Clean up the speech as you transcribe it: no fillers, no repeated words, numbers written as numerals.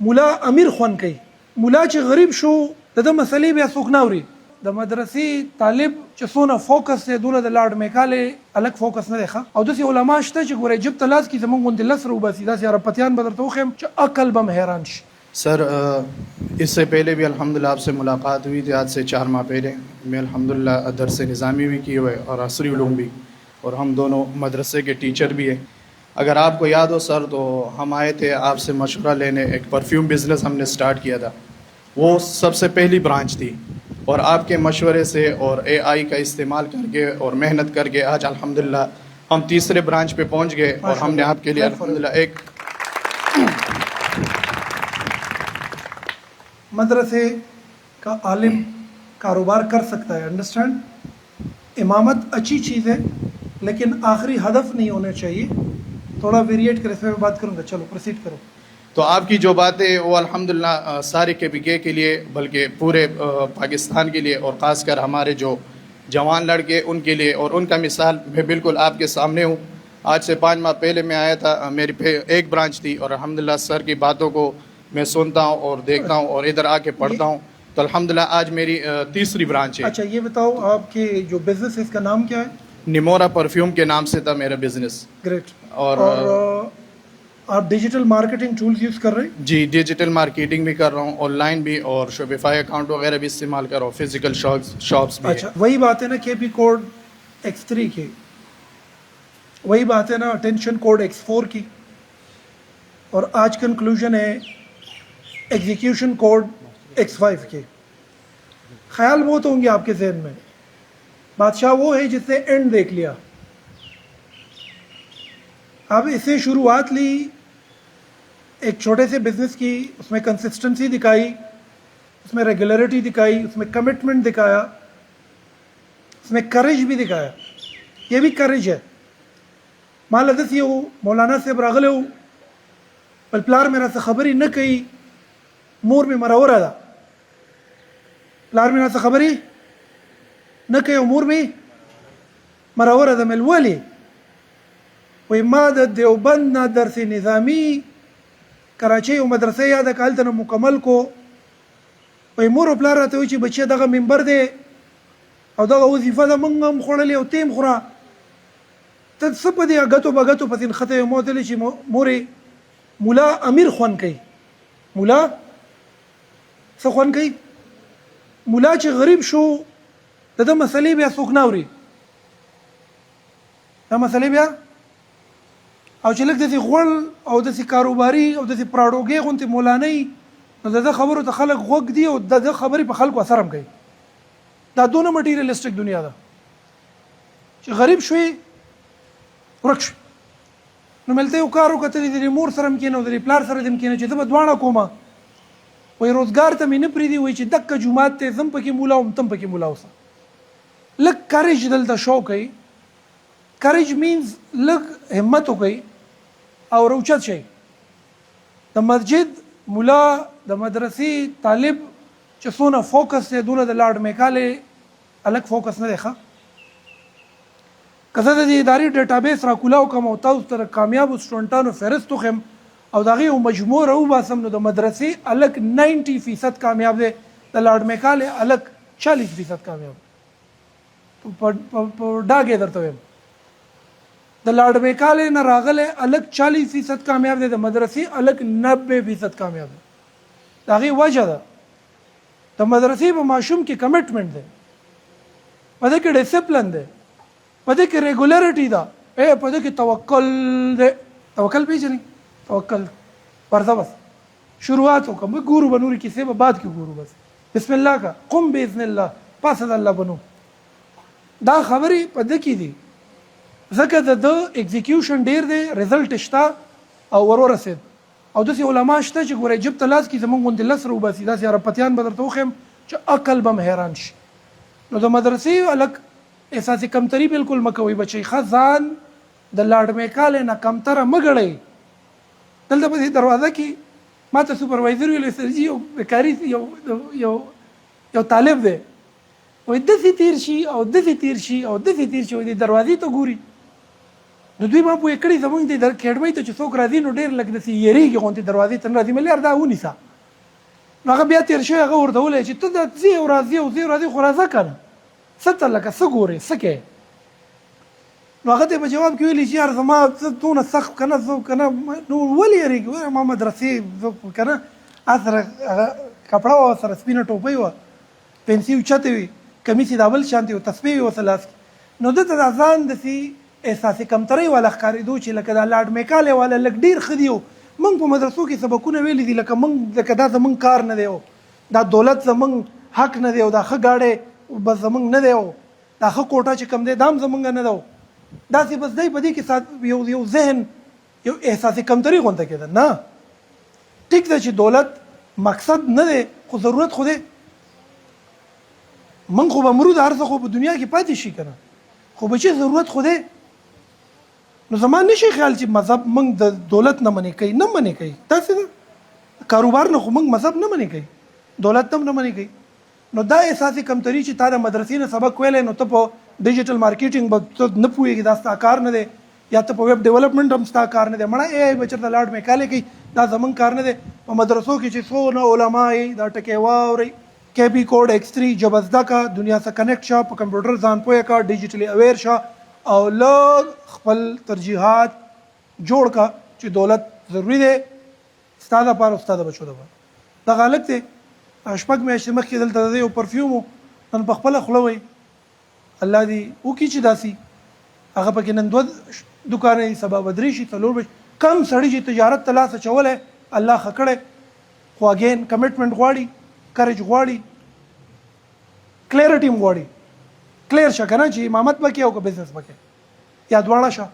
مولا امیر خوان کوي. مولا چې غریب شو د مسلې بیا څوک نه اوري. د مدرسې طالب چې څونه فوکس دی دونه د لارډ میکالې الګ فوکس نه دی ښه. او داسې علما شته چې ګوره جب ته لاس کې زمونږ غوندې لس روباسي داسې عربپتیان به درته وښیم چې عقل به هم حیران شي. सर इससे पहले भी अल्हम्दुलिल्लाह आपसे मुलाकात हुई थी आज से 4 माह पहले. मैं अल्हम्दुलिल्लाह दरस निज़ामी भी किए हुए और असरी उलूम भी, और हम दोनों मदरसे के टीचर भी हैं. अगर आपको याद हो सर तो हम आए थे आपसे मशवरा लेने. एक परफ्यूम बिज़नेस हमने स्टार्ट किया था, वो सबसे पहली ब्रांच थी, और आपके मशवरे से और AI का इस्तेमाल करके और मेहनत करके आज अल्हम्दुलिल्लाह हम तीसरे ब्रांच पे पहुंच गए. और हमने आपके लिए अल्हम्दुलिल्लाह एक मदरसे का आलिम कारोबार कर सकता है. अंडरस्टैंड. इमामत अच्छी चीज़ है लेकिन आखिरी हदफ नहीं होना चाहिए. थोड़ा वेरिएट कर, इसमें मैं बात करूँगा. चलो प्रोसीड करो. तो आपकी जो बातें वो अल्हम्दुलिल्लाह सारे KPK के लिए बल्कि पूरे पाकिस्तान के लिए और ख़ासकर हमारे जो जवान लड़के उनके लिए, और उनका मिसाल मैं बिल्कुल आपके सामने हूँ. आज से 5 माह पहले मैं आया था, मेरी एक ब्रांच थी, और अल्हम्दुलिल्लाह सर की बातों को मैं सुनता हूँ और देखता हूँ और इधर आके पढ़ता हूँ. तो अल्हम्दुलिल्लाह आज मेरी तीसरी ब्रांच है. अच्छा ये बताओ आपके जो बिज़नेस है इसका नाम क्या है? निमोरा परफ्यूम के नाम से था मेरा बिजनेस. ग्रेट. और आप डिजिटल मार्केटिंग टूल्स यूज़ कर रहे हैं? जी डिजिटल मार्केटिंग भी कर रहा हूँ, ऑनलाइन भी, और शोपिफाई अकाउंट वगैरह भी इस्तेमाल कर रहा हूँ, फिजिकल शॉप्स भी. अच्छा वही बात है ना KP कोड X3 की, वही बात है ना अटेंशन कोड X4 की, और आज कंक्लूजन है एग्जीक्यूशन कोड X5 के. ख्याल बहुत होंगे आपके जहन में. बादशाह वो है जिसने एंड देख लिया. अब इसे शुरुआत ली एक छोटे से बिजनेस की, उसमें कंसिस्टेंसी दिखाई, उसमें रेगुलरिटी दिखाई, उसमें कमिटमेंट दिखाया, उसमें करेज भी दिखाया. ये भी करेज है. माल अदस ये हो मौलाना से रागले हो बल प्लार मेरा से खबर ही न कही मोर में मरा हो रहा था. प्लार मेरा से खबर ही न कही मोर में मरा हो रहा था. मैं वाली वही माद देवबंद ना दरस निज़ामी कराची मदरसे याद काल तना मुकम्मल को वही मोर प्लार रहते हुए बच्चे दगा मेंबर दे और दगा वजीफा दा मंगम खोड़ले और तेम खुरा तब सब दे गतो बगतो पतिन खते मोतले ची मोरे مولا امیر خوان کوي. مولا څه خوان کوي؟ مولا چې غریب شو د مسلې بیا څوک نه اوري. دا مسلې بیا او چې لږ داسې غوړ او داسې کاروباري او داسې پراډوګې غوندې مولانۍ نو د خبرو ته خلک غوږ دي او د خبرې په خلکو اثر هم کوي. دا دونه مټیریلسټک دنیا ده چې غریب شوي ورک شوي. نو ملته یو کار وکړه د مور سره هم کېنه او د پلار سره هم کېنه چې زه به دواړه کومه. وایي روزګار ته مې نه پرېږدي. وایي چې دکه جومات ته زم پکې مولا وم تم پکې مولا اوسه. لږ کریج دلته شو کوي. کریج مینز لږ همت وکړئ او راوچت شئ. د مسجد مولا د مدرسې طالب چې څونه فوکس دی دونه د لارډ میکالې الګ فوکس نه دی ښه. که زه د دې ادارې ډیټابیس راکولاو کړم او تاسو ته د کامیابو سټوډنټانو فهرست وښیم او د هغې یو مجموع راوباسم نو د مدرسې الګ 90% کامیاب دی، د لارډ میکالې الګ 40% کامیاب دی. په ډاګې درته وایم د لارډ میکالې نه راغلی الګ 40% کامیاب دی، د مدرسې الګ 90% کامیاب دی. د هغې وجه ده د مدرسې په ماشوم کې کمټمنټ دی، په دې کې ډسپلن دی، په دې کې ریګولرټي ده، په دې کې توکل دی. توکل پیژنئ؟ توکل ورځه بس شروعات وکړه، ګورو به نورې کیسې به بعد کې ګورو. بس بسم الله کا قم باذن الله پاسه د الله بنو. دا خبرې په دې کې دي ځکه د ایگزیکیوشن ډیر دی، رزلټ شته او ورسېد. او داسې علما شته چې ګوره جب ته لاس کې زمونږ غوندې لس روباسي، داسې عربپتیان به درته وښیم چې عقل به م حیران شي. نو د مدرسې هلک احساس کمتري بالکل مه کوئ بچئ، ښه ځان د لاډ میکالې نه کمتره مه ګڼئ. دلته په دې دروازه کې ما ته سوپروایزر ویلی سرجي یو بیکاري یو طالب دی، وایي داسې تېر شي او داسې تېر شي او داسې تېر شي، وایي دې دروازې ته ګوري نو دوی ما پوه کړي زمونږ د اکیډمۍ ته چې څوک راځي نو ډېر لږ داسې یېرېږي غوندې دروازې ته نه راځي مې یار دا ونیسه نو هغه بیا تېر شوی هغه ورته وویل چې ته دا ځې او راځې او ځې او راځې خو راځه که نه څه ته لکه څه ګورې څه کوې نو هغه ته یې په جواب کې ویلي چې یار زما څه دونه سخت که نه زه که نه نو ولې یېرېږي ما مدرسې زه که نه سره هغه کپړه وه سره سپینه ټوپۍ وه پنسي اوچتې وي کمیس یې د اول شانتې و تسبیح یې ورته لاس کې نو دته دا ځان داسې احساسي کمترۍ والا ښکارېدو چې لکه دا لاډ میکالی والا لږ ډېر ښه دي موږ په مدرسو کې سبقونه ویلي دي لکه دا زموږ کار نه دی دا دولت زموږ حق نه دی او دا ښه ګاډی بس زموږ نه دی دا ښه کوټه چې کوم دی دا هم زموږ نه دی داسې بس دی په دې کې یو ذهن یو احساسي کمترۍ غونډه کېده نه ټیک ده چې دولت مقصد نه دی خو ضرورت خو دی من خو به مرو د هر څه خو په دنیا کې پاتې شي که نه خو بچې ضرورت خو دی نو زما نشي خیال چې مذهب موږ د دولت نه منې کوي نه منې کوي داسې ده کاروبار نه خو موږ مذهب نه منې کوي دولت هم نه منې کوي نو دا احساسي کمتري چې تا د مدرسې نه سبق ویلی نو ته په ډیجیټل مارکیټینګ به ته نه پوهېږي دا ستا کار نه دی یا ته په ویب ډیولپمنټ هم ستا کار نه دی مړه ای به چېرته لاډ میکالی کوي دا زموږ کار نه دی په مدرسو کې چې څونه علما یې دا ټکې واورئ KP کوډ X3 جبه زده که دنیا سره کنیکټ شه په کمپیوټر ځان پوهه که ډیجیټلی اویر شه او لږ خپل ترجیحات جوړ که چې دولت ضروري دی ستا دپاره او ستا د بچو دپاره دغه هلک دی شپږ میاشتې مخکې دلته د یو پرفیوم و نن په خپله خوله وایي الله دې وکړي چې داسې هغه پکې نن 2 دوکانې سبا به 3 شي 4 به کم سړي چې تجارت ته لاس اچولی الله ښه کړی خو اګین کمیټمنټ غواړي کرج غواړي کلیرټي هم غواړي کلیر شه که نه چې امامت به کې او که بزنس به کې یا دواړه شه